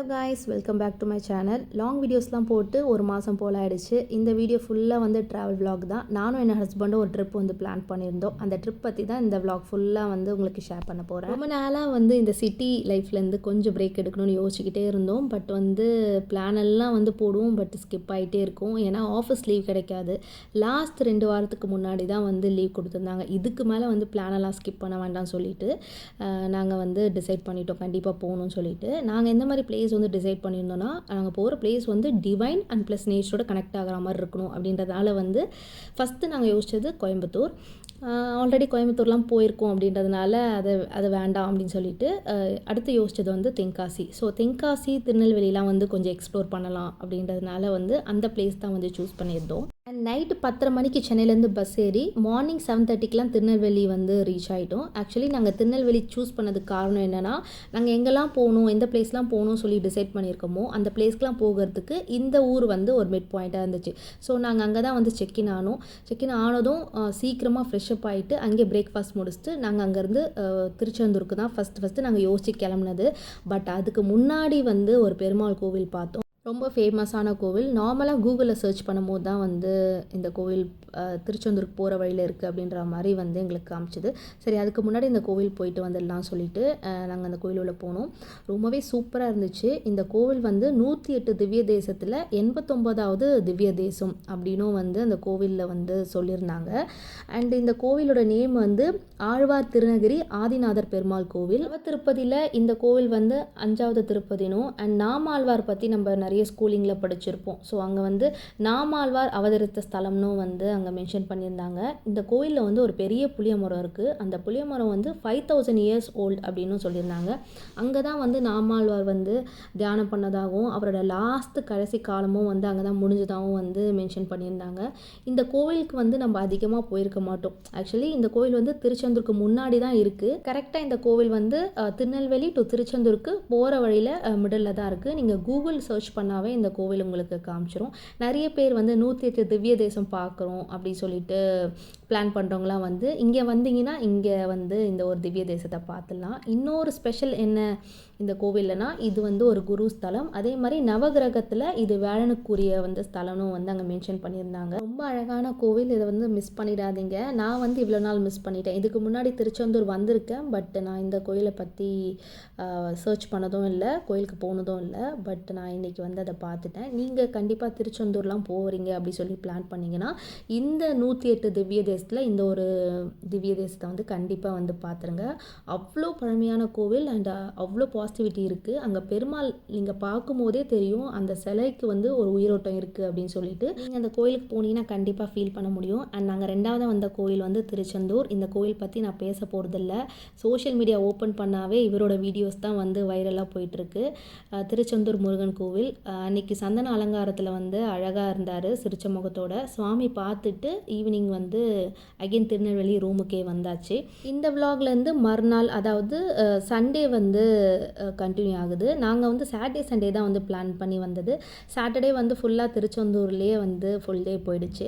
guys, welcome back to my channel. Long வீடியோஸ்லாம் போட்டு ஒரு மாதம் போல் ஆயிடுச்சு. இந்த வீடியோ ஃபுல்லாக வந்து ட்ராவல் vlog தான். நானும் என் ஹஸ்பண்டும் ஒரு ட்ரிப் வந்து பிளான் பண்ணியிருந்தோம். அந்த ட்ரிப் பற்றி தான் இந்த vlog ஃபுல்லாக வந்து உங்களுக்கு ஷேர் பண்ண போகிறேன். ரொம்ப நாளாக வந்து இந்த சிட்டி லைஃப்லேருந்து கொஞ்சம் பிரேக் எடுக்கணும்னு யோசிச்சுக்கிட்டே இருந்தோம். பட் வந்து பிளான் எல்லாம் வந்து போடுவோம், பட் ஸ்கிப் ஆகிட்டே இருக்கும். ஏன்னா ஆஃபீஸ் லீவ் கிடைக்காது. லாஸ்ட் 2 வாரத்துக்கு முன்னாடி தான் வந்து லீவ் கொடுத்துருந்தாங்க. இதுக்கு மேலே வந்து பிளானெல்லாம் ஸ்கிப் பண்ண வேண்டாம்னு சொல்லிட்டு நாங்கள் வந்து டிசைட் பண்ணிட்டோம் கண்டிப்பாக போகணும்னு சொல்லிட்டு. நாங்கள் எந்த மாதிரி பிளேஸ் வந்து டிசைட் பண்ணியிருந்தோன்னா, நாங்கள் போகிற பிளேஸ் வந்து டிவைன் அண்ட் ப்ளஸ் நேச்சரோட கனெக்ட் ஆகிற மாதிரி இருக்கணும் அப்படின்றதால வந்து ஃபஸ்ட்டு நாங்கள் யோசித்தது கோயம்புத்தூர். ஆல்ரெடி கோயம்புத்தூர்லாம் போயிருக்கோம் அப்படின்றதுனால அதை வேண்டாம் அப்படின்னு சொல்லிட்டு அடுத்து யோசித்தது வந்து தென்காசி. ஸோ தென்காசி திருநெல்வேலிலாம் வந்து கொஞ்சம் எக்ஸ்ப்ளோர் பண்ணலாம் அப்படின்றதுனால வந்து அந்த பிளேஸ் தான் வந்து சூஸ் பண்ணியிருந்தோம். அண்ட் நைட்டு 10:30 மணிக்கு சென்னையிலேருந்து பஸ் ஏறி மார்னிங் 7:30க்கெலாம் திருநெல்வேலி வந்து ரீச் ஆகிட்டோம். ஆக்சுவலி நாங்கள் திருநெல்வேலி சூஸ் பண்ணதுக்கு காரணம் என்னென்னா, நாங்கள் எங்கெல்லாம் போகணும், எந்த பிளேஸ்லாம் போகணும்னு சொல்லி டிசைட் பண்ணியிருக்கோமோ அந்த பிளேஸ்க்கெலாம் போகிறதுக்கு இந்த ஊர் வந்து ஒரு மிட் பாயிண்ட்டாக இருந்துச்சு. ஸோ நாங்கள் அங்கே தான் வந்து செக்இன் ஆனோம். செக்இன் ஆனதும் சீக்கிரமாக ஃப்ரெஷ்அப் ஆகிட்டு அங்கே பிரேக்ஃபாஸ்ட் முடிச்சுட்டு நாங்கள் அங்கேருந்து திருச்செந்தூருக்கு தான் ஃபஸ்ட்டு நாங்கள் யோசிச்சு கிளம்புனது. பட் அதுக்கு முன்னாடி வந்து ஒரு பெருமாள் கோவில் பார்த்தோம். ரொம்ப ஃபேமஸான கோவில். நார்மலாக கூகுளில் சர்ச் பண்ணும்போது தான் வந்து இந்த கோவில் திருச்செந்தூருக்கு போகிற வழியில் இருக்குது அப்படின்ற மாதிரி வந்து எங்களுக்கு காமிச்சிது. சரி, அதுக்கு முன்னாடி இந்த கோவில் போயிட்டு வந்துடலாம் சொல்லிட்டு நாங்கள் அந்த கோவில் உள்ள போனோம். ரொம்பவே சூப்பராக இருந்துச்சு. இந்த கோவில் வந்து 108 திவ்ய தேசத்தில் 89வது திவ்ய தேசம் அப்படின்னும் வந்து அந்த கோவிலில் வந்து சொல்லியிருந்தாங்க. அண்ட் இந்த கோவிலோட நேம் வந்து ஆழ்வார் திருநகிரி ஆதிநாதர் பெருமாள் கோவில். திருப்பதியில் இந்த கோவில் வந்து 5வது திருப்பதினும். அண்ட் நாமாழ்வார் பற்றி நம்ம நிறைய ஸ்கூலிங்கில் படிச்சிருப்போம். ஸோ அங்கே வந்து நாமாழ்வார் அவதரித்த ஸ்தலம்னு வந்து அங்கே மென்ஷன் பண்ணியிருந்தாங்க. இந்த கோயிலில் வந்து ஒரு பெரிய புளிய மரம் இருக்குது. அந்த புளிய மரம் வந்து 5000 இயர்ஸ் ஓல்டு அப்படின்னு சொல்லியிருந்தாங்க. அங்கே தான் வந்து நாமாழ்வார் வந்து தியானம் பண்ணதாகவும் அவரோட கடைசி காலமும் வந்து அங்கே தான் முடிஞ்சதாகவும் வந்து மென்ஷன் பண்ணியிருந்தாங்க. இந்த கோவிலுக்கு வந்து நம்ம அதிகமாக போயிருக்க மாட்டோம். ஆக்சுவலி இந்த கோவில் வந்து திருச்செந்தூருக்கு முன்னாடி தான் இருக்குது. கரெக்டாக இந்த கோவில் வந்து திருநெல்வேலி டு திருச்செந்தூருக்கு போகிற வழியில் மிடில் தான் இருக்குது. நீங்கள் கூகுள் சர்ச் பண்ணாவே இந்த கோவில் உங்களுக்கு காமிச்சிரும். நிறைய பேர் வந்து 108 திவ்ய தேசம் பார்க்குறோம் அப்படின்னு சொல்லிட்டு பிளான் பண்ணுறவங்களாம் வந்து இங்கே வந்தீங்கன்னா இங்கே வந்து இந்த ஒரு திவ்ய தேசத்தை பார்த்துடலாம். இன்னொரு ஸ்பெஷல் என்ன இந்த கோவில்னா, இது வந்து ஒரு குரு ஸ்தலம். அதே மாதிரி நவகிரகத்தில் இது வேலனுக்குரிய வந்து ஸ்தலமும் வந்து அங்கே மென்ஷன் பண்ணியிருந்தாங்க. ரொம்ப அழகான கோவில். இதை வந்து மிஸ் பண்ணிடாதீங்க. நான் வந்து இவ்வளோ நாள் மிஸ் பண்ணிட்டேன். இதுக்கு முன்னாடி திருச்செந்தூர் வந்திருக்கேன். பட் நான் இந்த கோயிலை பற்றி சர்ச் பண்ணதும் இல்லை, கோயிலுக்கு போனதும் இல்லை. பட் நான் இன்றைக்கி வந்து அதை பார்த்துட்டேன். நீங்கள் கண்டிப்பாக திருச்செந்தூர்லாம் போகிறீங்க அப்படி சொல்லி பிளான் பண்ணிங்கன்னா இந்த 108 திவ்ய தேசத்தில் இந்த ஒரு திவ்ய தேசத்தை வந்து கண்டிப்பாக வந்து பார்த்துருங்க. அவ்வளோ பழமையான கோவில் அண்ட் அவ்வளோ பாசிட்டிவிட்டி இருக்குது. அங்கே பெருமாள் நீங்கள் பார்க்கும்போதே தெரியும் அந்த சிலைக்கு வந்து ஒரு உயிரோட்டம் இருக்குது அப்படின்னு சொல்லிட்டு. நீங்கள் அந்த கோயிலுக்கு போனீங்கன்னா கண்டிப்பாக ஃபீல் பண்ண முடியும். அண்ட் நாங்கள் 2வது வந்த கோயில் வந்து திருச்செந்தூர். இந்த கோயில் பற்றி நான் பேச போகிறதில்ல. சோஷியல் மீடியா ஓப்பன் பண்ணாவே இவரோட வீடியோஸ் தான் வந்து வைரலாக போயிட்டுருக்கு. திருச்செந்தூர் முருகன் கோவில். அன்றைக்கி சந்தன அலங்காரத்தில் வந்து அழகாக இருந்தார் சிரிச்ச முகத்தோட. சுவாமி பார்த்துட்டு ஈவினிங் வந்து அகைன் திருநெல்வேலி ரூமுக்கே வந்தாச்சு. இந்த விலாக்லேருந்து மறுநாள் அதாவது சண்டே வந்து கண்டினியூ ஆகுது. நாங்கள் வந்து சாட்டர்டே சண்டே தான் வந்து பிளான் பண்ணி வந்தது. சாட்டர்டே வந்து ஃபுல்லாக திருச்செந்தூர்லேயே வந்து ஃபுல் டே போயிடுச்சு.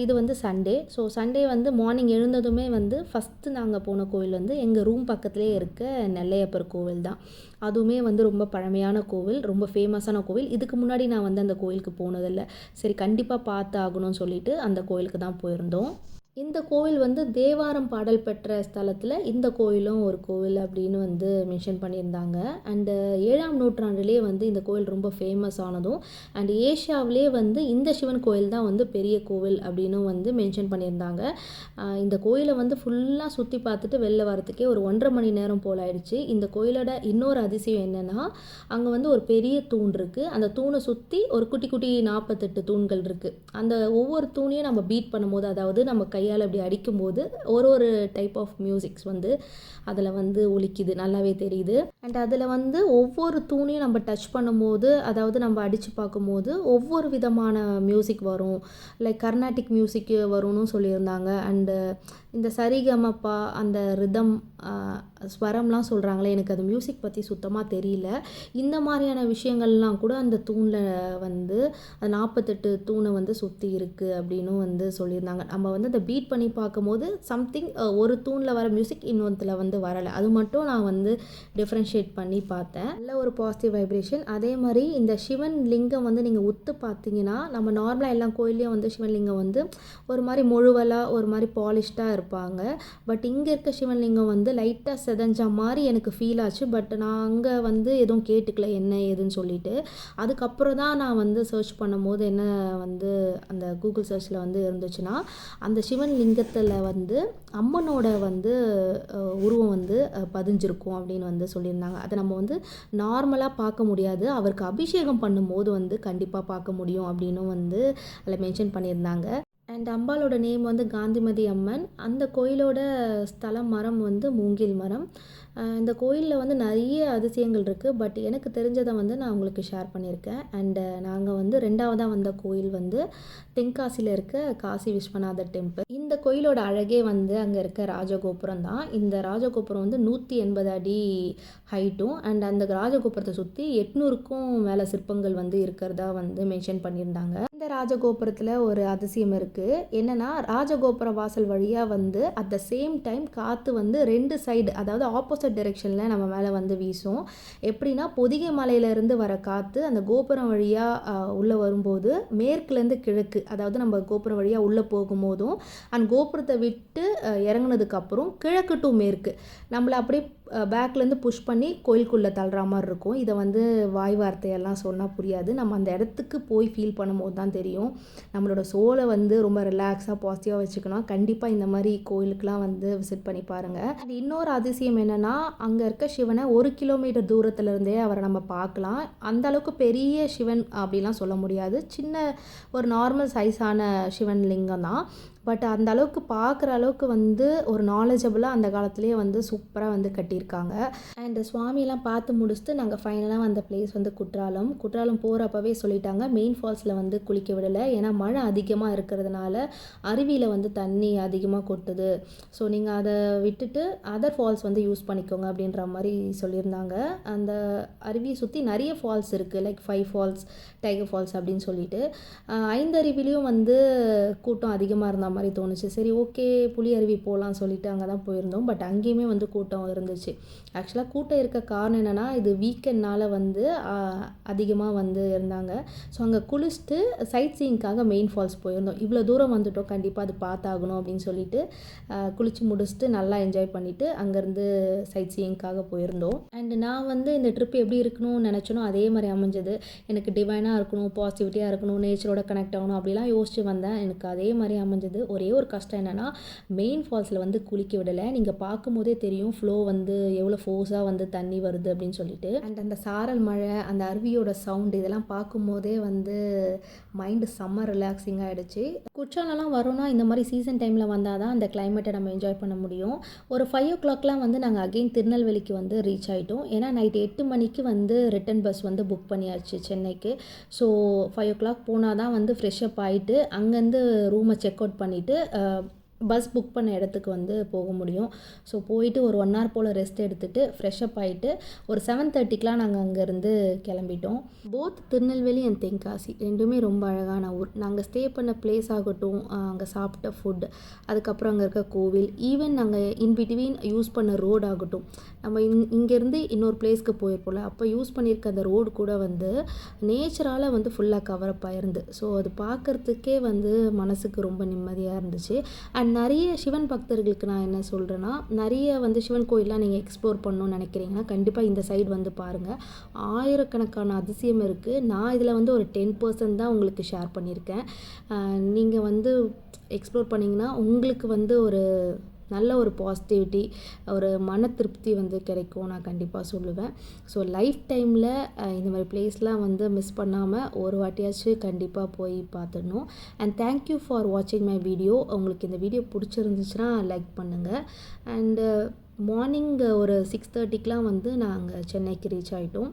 இது வந்து சண்டே. ஸோ சண்டே வந்து மார்னிங் எழுந்ததுமே வந்து ஃபஸ்ட்டு நாங்கள் போன கோவில் வந்து எங்கள் ரூம் பக்கத்துலேயே இருக்க நெல்லையப்பர் கோவில் தான். அதுவுமே வந்து ரொம்ப பழமையான கோவில், ரொம்ப ஃபேமஸான கோவில். இதுக்கு முன்னாடி நான் வந்து அந்த கோவிலுக்கு போனதில்லை. சரி, கண்டிப்பாக பார்த்து ஆகணும்னு சொல்லிட்டு அந்த கோவிலுக்கு தான் போயிருந்தோம். இந்த கோவில் வந்து தேவாரம் பாடல் பெற்ற ஸ்தலத்தில் இந்த கோவிலும் ஒரு கோவில் அப்படின்னு வந்து மென்ஷன் பண்ணியிருந்தாங்க. அண்டு 7ஆம் நூற்றாண்டுலேயே வந்து இந்த கோவில் ரொம்ப ஃபேமஸ் ஆனதும் அண்ட் ஏஷியாவிலே வந்து இந்த சிவன் கோவில் தான் வந்து பெரிய கோவில் அப்படின்னு வந்து மென்ஷன் பண்ணியிருந்தாங்க. இந்த கோயிலை வந்து ஃபுல்லாக சுற்றி பார்த்துட்டு வெளில வரத்துக்கே ஒரு 1.5 மணி நேரம் போல் ஆயிடுச்சு. இந்த கோயிலோட இன்னொரு அதிசயம் என்னென்னா, அங்கே வந்து ஒரு பெரிய தூண் இருக்குது. அந்த தூணை சுற்றி ஒரு குட்டி குட்டி 48 தூண்கள் இருக்குது. அந்த ஒவ்வொரு தூணையும் நம்ம பீட் பண்ணும்போது, அதாவது நம்ம கையால் அப்படி அடிக்கும்போது ஒரு டைப் ஆஃப் மியூசிக்ஸ் வந்து அதில் வந்து ஒலிக்குது, நல்லாவே தெரியுது. அண்ட் அதில் வந்து ஒவ்வொரு தூணையும் நம்ம டச் பண்ணும்போது, அதாவது நம்ம அடித்து பார்க்கும்போது ஒவ்வொரு விதமான மியூசிக் வரும். லைக் கர்நாடிக் மியூசிக் வரும்னு சொல்லியிருந்தாங்க. அண்டு இந்த சரிகமப்பா அந்த ரிதம் ஸ்வரம்லாம் சொல்கிறாங்களே, எனக்கு அது மியூசிக் பற்றி சுத்தமாக தெரியல. இந்த மாதிரியான விஷயங்கள்லாம் கூட அந்த தூணில் வந்து அது 48 தூணை வந்து சுற்றி இருக்குது அப்படின்னும் வந்து சொல்லியிருந்தாங்க. நம்ம வந்து அதை பீட் பண்ணி பார்க்கும்போது சம்திங் ஒரு தூணில் வர மியூசிக் இன்னொன்றில் வந்து வரலை. அது மட்டும் நான் வந்து டிஃப்ரென்ஷியேட் பண்ணி பார்த்தேன். நல்ல ஒரு பாசிட்டிவ் வைப்ரேஷன். அதே மாதிரி இந்த சிவன் லிங்கம் வந்து நீங்கள் உத்து பார்த்தீங்கன்னா, நம்ம நார்மலாக எல்லா கோயிலையும் வந்து சிவன்லிங்கம் வந்து ஒரு மாதிரி முழுவலாக ஒரு மாதிரி பாலிஷ்டாக இருப்பாங்க. பட் இங்கே இருக்க சிவன்லிங்கம் வந்து லைட்டாக செதஞ்ச மாதிரி எனக்கு ஃபீல் ஆச்சு. பட் நான் அங்கே வந்து எதுவும் கேட்டுக்கல என்ன ஏதுன்னு சொல்லிட்டு. அதுக்கப்புறம் தான் நான் வந்து சர்ச் பண்ணும்போது என்ன வந்து அந்த கூகுள் சர்ச்சில் வந்து இருந்துச்சுன்னா, அந்த சிவன் லிங்கத்தில் வந்து அம்மனோட வந்து உருவம் வந்து பதிஞ்சிருக்கும் அப்படின்னு வந்து சொல்லியிருந்தாங்க. அதை நம்ம வந்து நார்மலாக பார்க்க முடியாது, அவருக்கு அபிஷேகம் பண்ணும்போது வந்து கண்டிப்பாக பார்க்க முடியும் அப்படின்னும் வந்து அதில் மென்ஷன் பண்ணியிருந்தாங்க. அண்ட் அம்பாலோட நேம் வந்து காந்திமதி அம்மன். அந்த கோயிலோட ஸ்தல மரம் வந்து மூங்கில் மரம். இந்த கோயிலில் வந்து நிறைய அதிசயங்கள் இருக்குது. பட் எனக்கு தெரிஞ்சதை வந்து நான் உங்களுக்கு ஷேர் பண்ணியிருக்கேன். அண்டு நாங்கள் வந்து 2ஆவதாக வந்த கோயில் வந்து தென்காசியில் இருக்க காசி விஸ்வநாதர் டெம்பிள். இந்த கோயிலோட அழகே வந்து அங்கே இருக்க ராஜகோபுரம் தான். இந்த ராஜகோபுரம் வந்து 180 அடி ஹைட்டும் அண்ட் அந்த ராஜகோபுரத்தை சுற்றி 800க்கும் மேலே சிற்பங்கள் வந்து இருக்கிறதா வந்து மென்ஷன் பண்ணியிருந்தாங்க. இந்த ராஜகோபுரத்தில் ஒரு அதிசயம் இருக்குது. என்னென்னா, ராஜகோபுர வாசல் வழியாக வந்து அட் த சேம் டைம் காற்று வந்து 2 சைடு, அதாவது ஆப்போசிட் டைரெக்ஷனில் நம்ம மேலே வந்து வீசும். எப்படின்னா, பொதிகை மலையிலேருந்து வர காற்று அந்த கோபுரம் வழியாக உள்ளே வரும்போது மேற்குலேருந்து கிழக்கு, அதாவது நம்ம கோபுரம் வழியாக உள்ளே போகும்போதும் அந்த கோபுரத்தை விட்டு இறங்குனதுக்கப்புறம் கிழக்கு டு மேற்கு நம்மளை அப்படியே பேக்லேருந்து புஷ் பண்ணி கோயிலுக்குள்ளே தள்ளுற மாதிரி இருக்கும். இதை வந்து வாய் வார்த்தையெல்லாம் சொன்னால் புரியாது. நம்ம அந்த இடத்துக்கு போய் ஃபீல் பண்ணும்போது தான் தெரியும். நம்மளோட சோலை வந்து ரொம்ப ரிலாக்ஸாக பாசிட்டிவாக வச்சுக்கணும். கண்டிப்பாக இந்த மாதிரி கோயிலுக்கெலாம் வந்து விசிட் பண்ணி பாருங்கள். அது இன்னொரு அதிசயம் என்னென்னா, அங்கே இருக்க சிவனை 1 கிலோமீட்டர் தூரத்துலேருந்தே அவரை நம்ம பார்க்கலாம். அந்தளவுக்கு பெரிய சிவன் அப்படிலாம் சொல்ல முடியாது. சின்ன ஒரு நார்மல் சைஸான சிவன் லிங்கம் தான். பட் அந்த அளவுக்கு பார்க்குற அளவுக்கு வந்து ஒரு நாலேஜபிளாக அந்த காலத்துலேயே வந்து சூப்பராக வந்து கட்டியிருக்காங்க. அண்ட் சுவாமியெல்லாம் பார்த்து முடிச்சுட்டு நாங்கள் ஃபைனலாக வந்த பிளேஸ் வந்து குற்றாலம் போகிறப்பவே சொல்லிட்டாங்க மெயின் ஃபால்ஸில் வந்து குளிக்க விடலை. ஏன்னா மழை அதிகமாக இருக்கிறதுனால அருவியில் வந்து தண்ணி அதிகமாக கொட்டுது. ஸோ நீங்கள் அதை விட்டுட்டு அதர் ஃபால்ஸ் வந்து யூஸ் பண்ணிக்கோங்க அப்படின்ற மாதிரி சொல்லியிருந்தாங்க. அந்த அருவியை சுற்றி நிறைய ஃபால்ஸ் இருக்குது, லைக் 5 ஃபால்ஸ், டைகர் ஃபால்ஸ் அப்படின்னு சொல்லிட்டு. 5 அருவிலையும் வந்து கூட்டம் அதிகமாக இருந்த மாதிரி தோணுச்சு. சரி, ஓகே, புலி அருவி போகலான்னு சொல்லிட்டு அங்கே தான் போயிருந்தோம். பட் அங்கேயுமே வந்து கூட்டம் இருந்துச்சு. ஆக்சுவலாக கூட்டம் இருக்க காரணம் என்னென்னா, இது வீக்கெண்ட்னால் வந்து அதிகமாக வந்து இருந்தாங்க. ஸோ அங்கே குளிச்சுட்டு சைட் சீயிங்காக மெயின் ஃபால்ஸ் போயிருந்தோம். இவ்வளோ தூரம் வந்துட்டோம், கண்டிப்பாக அது பார்த்தாகணும் அப்படின்னு சொல்லிட்டு குளித்து முடிச்சுட்டு நல்லா என்ஜாய் பண்ணிவிட்டு அங்கேருந்து சைட் சீயிங்காக போயிருந்தோம். அண்ட் நான் வந்து இந்த ட்ரிப் எப்படி இருக்கணும்னு நினச்சனோ அதே மாதிரி அமைஞ்சது. எனக்கு டிவைனாக இருக்கணும், பாசிட்டிவிட்டியாக இருக்கணும், நேச்சரோட கனெக்ட் ஆகணும் அப்படிலாம் யோசிச்சு வந்தேன். எனக்கு அதே மாதிரி அமைஞ்சது. ஒரே ஒரு கஷ்டம் என்னென்னா, மெயின் ஃபால்ஸில் வந்து குளிக்க விடலை. நீங்கள் பார்க்கும்போதே தெரியும் ஃப்ளோ வந்து எவ்வளோ ஃபோர்ஸாக வந்து தண்ணி வருது அப்படின்னு சொல்லிட்டு. அண்ட் அந்த சாரல் மழை, அந்த அருவியோட சவுண்டு, இதெல்லாம் பார்க்கும்போதே வந்து மைண்டு செம்ம ரிலாக்ஸிங்காக ஆகிடுச்சு. குற்றாலம்லாம் வரோன்னா இந்த மாதிரி சீசன் டைமில் வந்தால் தான் அந்த கிளைமேட்டை நம்ம என்ஜாய் பண்ண முடியும். ஒரு 5 o'clockலாம் வந்து நாங்கள் அகெயின் திருநெல்வேலிக்கு வந்து ரீச் ஆகிட்டோம். ஏன்னா நைட் 8 மணிக்கு வந்து ரிட்டன் பஸ் வந்து புக் பண்ணியாச்சு சென்னைக்கு. ஸோ 5 o'clock போனால் தான் வந்து ஃப்ரெஷ்அப் ஆகிட்டு அங்கேருந்து ரூமை செக் அவுட் பண்ணிவிட்டு பஸ் புக் பண்ண இடத்துக்கு வந்து போக முடியும். ஸோ போயிட்டு ஒரு 1 hour போல் ரெஸ்ட் எடுத்துகிட்டு ஃப்ரெஷ்அப் ஆகிட்டு ஒரு 7:30க்கெலாம் நாங்கள் அங்கேருந்து கிளம்பிட்டோம். போத் திருநெல்வேலி அண்ட் தென்காசி ரெண்டுமே ரொம்ப அழகான ஊர். நாங்கள் ஸ்டே பண்ண பிளேஸ் ஆகட்டும், அங்கே சாப்பிட்ட ஃபுட், அதுக்கப்புறம் அங்கே இருக்க கோவில், ஈவன் நாங்கள் இன்பிட்வீன் யூஸ் பண்ண ரோடு ஆகட்டும், நம்ம இங்கேருந்து இன்னொரு பிளேஸ்க்கு போயிருப்போம்ல, அப்போ யூஸ் பண்ணியிருக்க அந்த ரோடு கூட வந்து நேச்சரால் வந்து ஃபுல்லாக கவரப் ஆயிருந்து. ஸோ அது பார்க்குறதுக்கே வந்து மனசுக்கு ரொம்ப நிம்மதியாக இருந்துச்சு. அண்ட் நிறைய சிவன் பக்தர்களுக்கு நான் என்ன சொல்கிறேன்னா, நிறைய வந்து சிவன் கோயிலெலாம் நீங்கள் எக்ஸ்ப்ளோர் பண்ணணும்னு நினைக்கிறீங்கன்னா கண்டிப்பாக இந்த சைடு வந்து பாருங்கள். ஆயிரக்கணக்கான அதிசயம் இருக்குது. நான் இதில் வந்து ஒரு 10% தான் உங்களுக்கு ஷேர் பண்ணியிருக்கேன். நீங்கள் வந்து எக்ஸ்ப்ளோர் பண்ணிங்கன்னா உங்களுக்கு வந்து ஒரு நல்ல ஒரு பாசிட்டிவிட்டி, ஒரு மன திருப்தி வந்து கிடைக்கும் நான் கண்டிப்பாக சொல்லுவேன். ஸோ லைஃப் டைமில் இந்த மாதிரி பிளேஸ்லாம் வந்து மிஸ் பண்ணாமல் ஒரு வாட்டியாச்சும் கண்டிப்பாக போய் பார்த்துடணும். அண்ட் தேங்க்யூ ஃபார் வாட்சிங் மை வீடியோ. உங்களுக்கு இந்த வீடியோ பிடிச்சிருந்துச்சுன்னா லைக் பண்ணுங்கள். அண்டு மார்னிங் ஒரு 6:30க்கெலாம் வந்து நாங்கள் சென்னைக்கு ரீச் ஆகிட்டோம்.